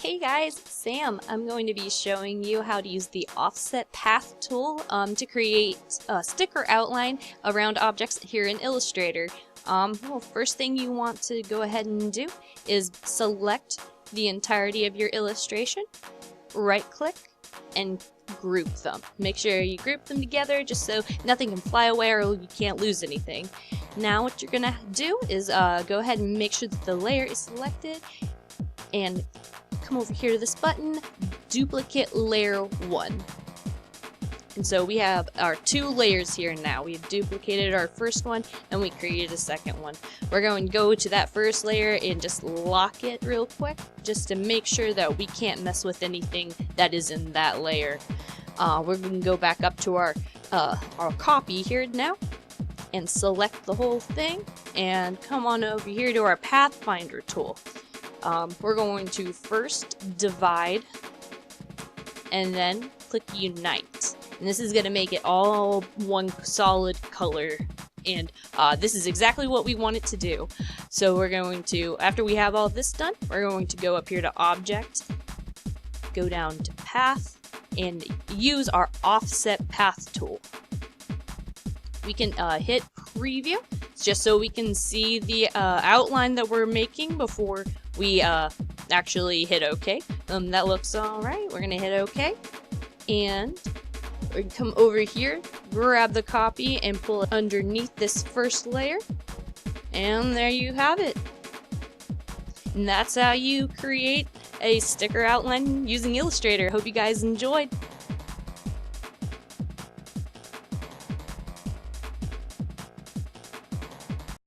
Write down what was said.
Hey guys, Sam. I'm going to be showing you how to use the offset path tool to create a sticker outline around objects here in Illustrator. Well, first thing you want to go ahead and do is select the entirety of your illustration, right click, and group them. Make sure you group them together just so nothing can fly away or you can't lose anything. Now what you're gonna do is go ahead and make sure that the layer is selected and come over here to this button, duplicate layer 1. And so we have our two layers here now. We've duplicated our first one and we created a second one. We're going to go to that first layer and just lock it real quick just to make sure that we can't mess with anything that is in that layer. We're going to go back up to our copy here now and select the whole thing and come on over here to our Pathfinder tool. We're going to first divide and then click unite. And this is going to make it all one solid color. And this is exactly what we want it to do. So we're going to, after we have all this done, we're going to go up here to Object, go down to Path, and use our Offset Path tool. We can hit Preview, just so we can see the outline that we're making before we actually hit OK. That looks alright. We're going to hit OK. And we can come over here, grab the copy, and pull it underneath this first layer. And there you have it. And that's how you create a sticker outline using Illustrator. Hope you guys enjoyed.